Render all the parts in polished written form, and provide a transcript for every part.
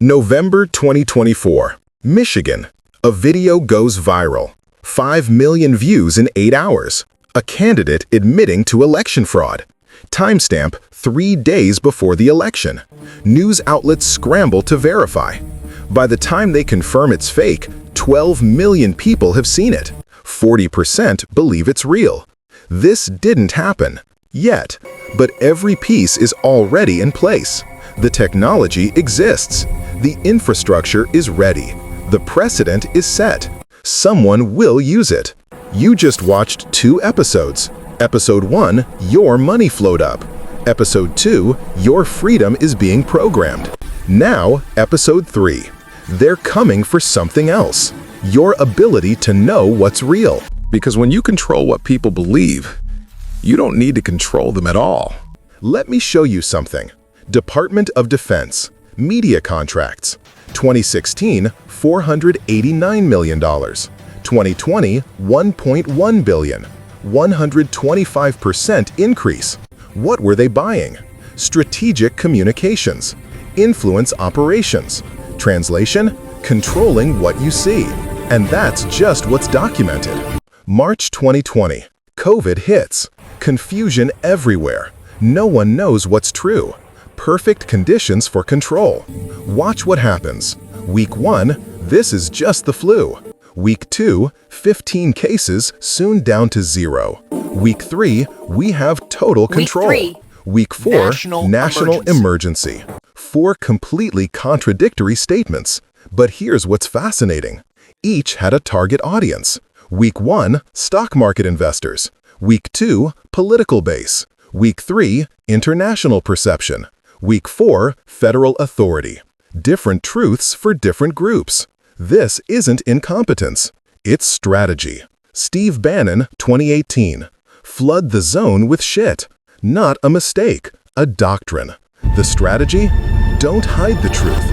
November 2024. Michigan. A video goes viral. 5 million views in 8 hours. A candidate admitting to election fraud. Timestamp 3 days before the election. News outlets scramble to verify. By the time they confirm it's fake, 12 million people have seen it. 40% believe it's real. This didn't happen yet, but every piece is already in place. The technology exists. The infrastructure is ready. The precedent is set. Someone will use it. You just watched 2 episodes. Episode 1, your money flowed up. Episode 2, your freedom is being programmed. Now, Episode 3. They're coming for something else. Your ability to know what's real. Because when you control what people believe, you don't need to control them at all. Let me show you something. Department of Defense. Media contracts. 2016, $489 million. 2020, $1.1 billion. 125% increase. What were they buying? Strategic communications. Influence operations. Translation, controlling what you see. And that's just what's documented. March 2020. COVID hits. Confusion everywhere. No one knows what's true. Perfect conditions for control. Watch what happens. Week 1, this is just the flu. Week 2, 15 cases, soon down to 0. Week 3, we have total control. Week 4, national emergency. 4 completely contradictory statements. But here's what's fascinating. Each had a target audience. Week 1, stock market investors. Week 2, political base. Week 3, international perception. Week 4, federal authority. Different truths for different groups. This isn't incompetence. It's strategy. Steve Bannon, 2018. Flood the zone with shit. Not a mistake, a doctrine. The strategy? Don't hide the truth.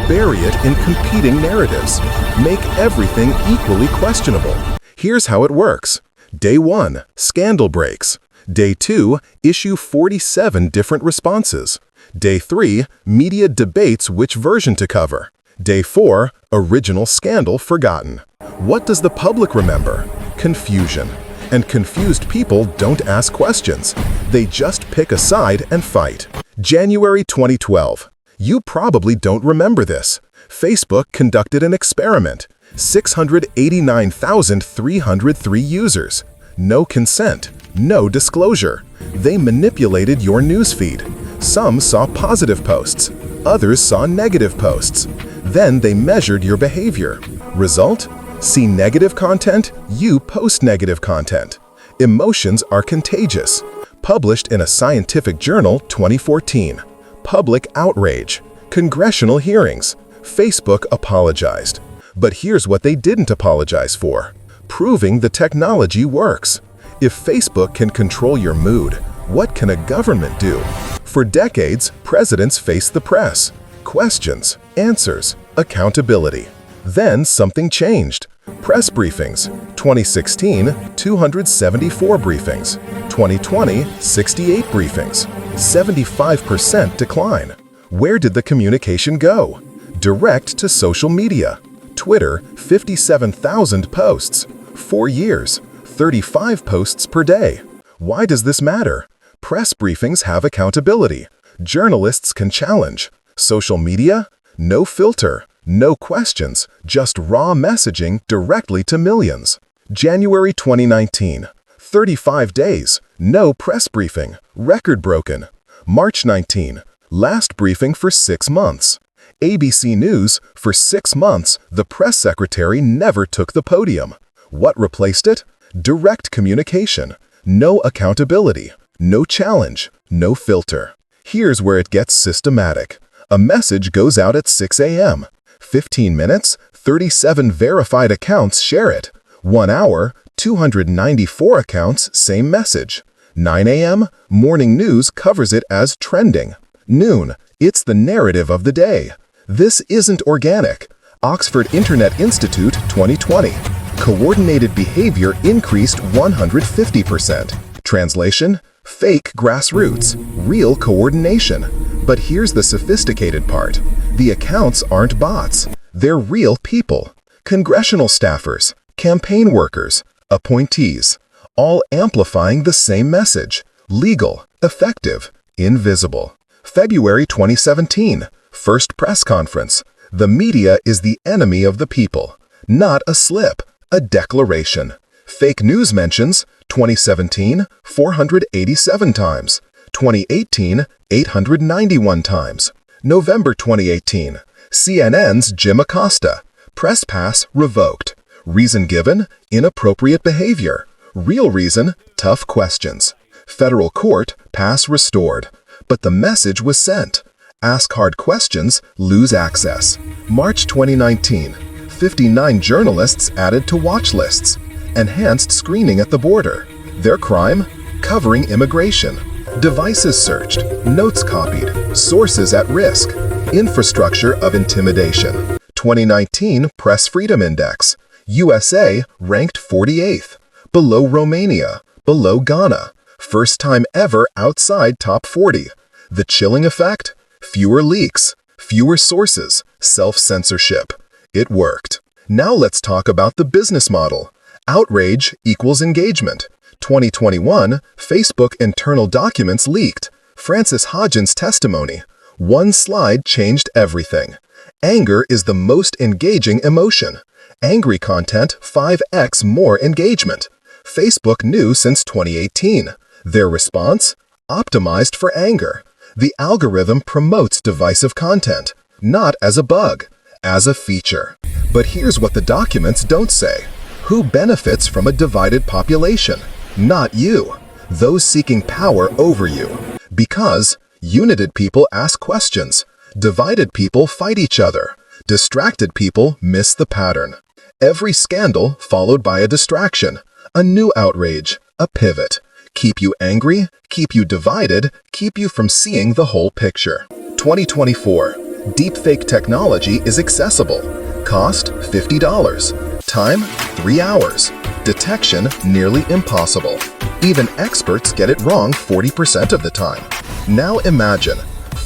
Bury it in competing narratives. Make everything equally questionable. Here's how it works. Day 1, scandal breaks. Day 2, issue 47 different responses. Day 3, media debates which version to cover. Day 4, original scandal forgotten. What does the public remember? Confusion. And confused people don't ask questions. They just pick a side and fight. January 2012. You probably don't remember this. Facebook conducted an experiment. 689,303 users. No consent. No disclosure. They manipulated your newsfeed. Some saw positive posts. Others saw negative posts. Then they measured your behavior. Result? See negative content, you post negative content. Emotions are contagious. Published in a scientific journal 2014. Public outrage. Congressional hearings. Facebook apologized. But here's what they didn't apologize for. Proving the technology works. If Facebook can control your mood, what can a government do? For decades, presidents faced the press. Questions, answers, accountability. Then something changed. Press briefings. 2016, 274 briefings. 2020, 68 briefings. 75% decline. Where did the communication go? Direct to social media. Twitter, 57,000 posts. 4 years, 35 posts per day. Why does this matter? Press briefings have accountability. Journalists can challenge. Social media? No filter, no questions, just raw messaging directly to millions. January 2019. 35 days, no press briefing, record broken. March 19. Last briefing for 6 months. ABC News, for 6 months, the press secretary never took the podium. What replaced it? Direct communication. No accountability. No challenge. No filter. Here's where it gets systematic. A message goes out at 6 a.m. 15 minutes, 37 verified accounts share it. 1 hour, 294 accounts, same message. 9 a.m., morning news covers it as trending. Noon, it's the narrative of the day. This isn't organic. Oxford Internet Institute 2020. Coordinated behavior increased 150%. Translation: Fake grassroots, real coordination. But here's the sophisticated part. The accounts aren't bots. They're real people. Congressional staffers, campaign workers, appointees, all amplifying the same message. Legal, effective, invisible. February 2017, first press conference. The media is the enemy of the people. Not a slip, a declaration. Fake news mentions, 2017, 487 times. 2018, 891 times. November 2018, CNN's Jim Acosta. Press pass revoked. Reason given, inappropriate behavior. Real reason, tough questions. Federal court, pass restored. But the message was sent. Ask hard questions, lose access. March 2019, 59 journalists added to watch lists. Enhanced screening at the border. Their crime? Covering immigration. Devices searched, notes copied, sources at risk. Infrastructure of intimidation. 2019 Press Freedom Index. USA ranked 48th. Below Romania. Below Ghana. First time ever outside top 40. The chilling effect? Fewer leaks, fewer sources, self-censorship. It worked. Now let's talk about the business model. Outrage equals engagement. 2021, Facebook internal documents leaked. Frances Hodgins' testimony. One slide changed everything. Anger is the most engaging emotion. Angry content 5x more engagement. Facebook knew since 2018. Their response? Optimized for anger. The algorithm promotes divisive content, not as a bug, as a feature. But here's what the documents don't say. Who benefits from a divided population? Not you. Those seeking power over you. Because united people ask questions. Divided people fight each other. Distracted people miss the pattern. Every scandal followed by a distraction. A new outrage. A pivot. Keep you angry, keep you divided, keep you from seeing the whole picture. 2024. Deepfake technology is accessible. Cost $50. Time 3 hours. Detection nearly impossible. Even experts get it wrong 40% of the time. Now imagine,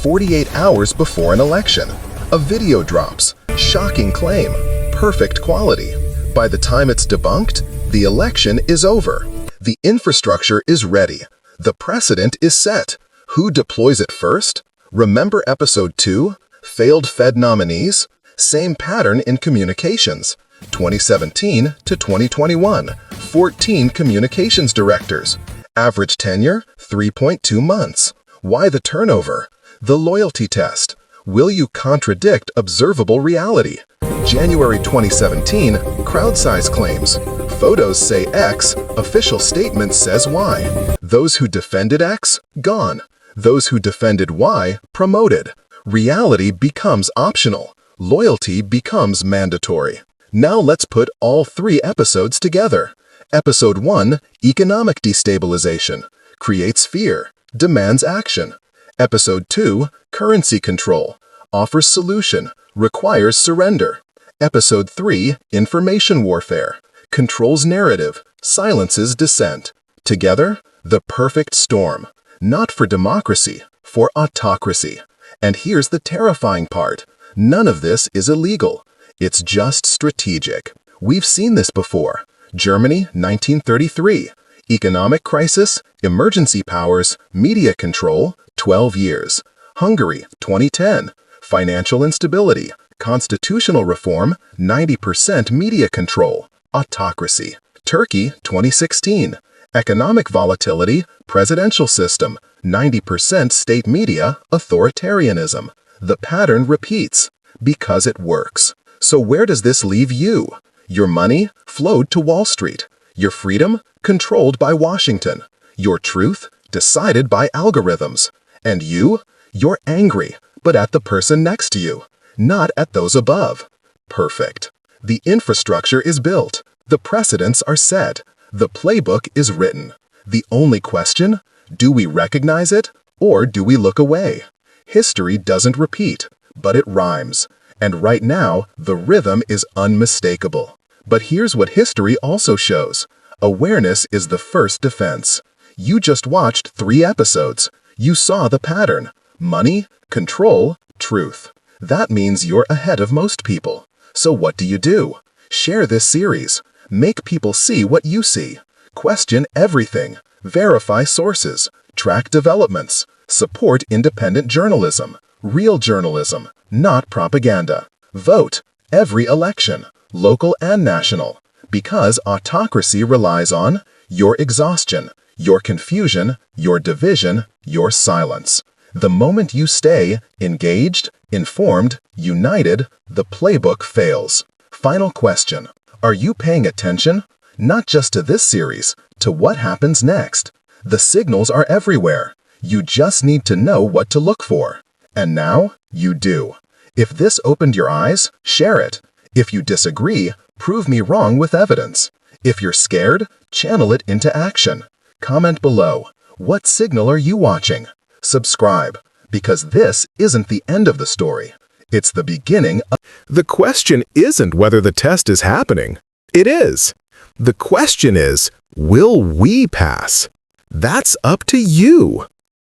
48 hours before an election. A video drops. Shocking claim. Perfect quality. By the time it's debunked, the election is over. The infrastructure is ready. The precedent is set. Who deploys it first? Remember episode 2? Failed Fed nominees? Same pattern in communications. 2017 to 2021, 14 communications directors. Average tenure, 3.2 months. Why the turnover? The loyalty test. Will you contradict observable reality? January 2017, crowd size claims. Photos say X, official statement says Y. Those who defended X, gone. Those who defended Y, promoted. Reality becomes optional. Loyalty becomes mandatory. Now let's put all 3 episodes together. Episode 1, Economic Destabilization. Creates fear. Demands action. Episode 2, Currency Control. Offers solution. Requires surrender. Episode 3, Information Warfare. Controls narrative. Silences dissent. Together, the perfect storm. Not for democracy, for autocracy. And here's the terrifying part. None of this is illegal. It's just strategic. We've seen this before. Germany, 1933. Economic crisis, emergency powers, media control, 12 years. Hungary, 2010. Financial instability, constitutional reform, 90% media control, autocracy. Turkey, 2016. Economic volatility, presidential system, 90% state media, authoritarianism. The pattern repeats because it works. So where does this leave you? Your money flowed to Wall Street. Your freedom controlled by Washington. Your truth decided by algorithms. And you? You're angry, but at the person next to you, not at those above. Perfect. The infrastructure is built. The precedents are set. The playbook is written. The only question? Do we recognize it, or do we look away? History doesn't repeat, but it rhymes. And right now, the rhythm is unmistakable. But here's what history also shows. Awareness is the first defense. You just watched 3 episodes. You saw the pattern. Money, control, truth. That means you're ahead of most people. So what do? Share this series. Make people see what you see. Question everything. Verify sources. Track developments. Support independent journalism. Real journalism, not propaganda. Vote. Every election, local and national. Because autocracy relies on your exhaustion, your confusion, your division, your silence. The moment you stay engaged, informed, united, the playbook fails. Final question. Are you paying attention? Not just to this series, to what happens next. The signals are everywhere. You just need to know what to look for. And now, you do. If this opened your eyes, share it. If you disagree, prove me wrong with evidence. If you're scared, channel it into action. Comment below. What signal are you watching? Subscribe, because this isn't the end of the story. It's the beginning of... The question isn't whether the test is happening. It is. The question is, will we pass? That's up to you.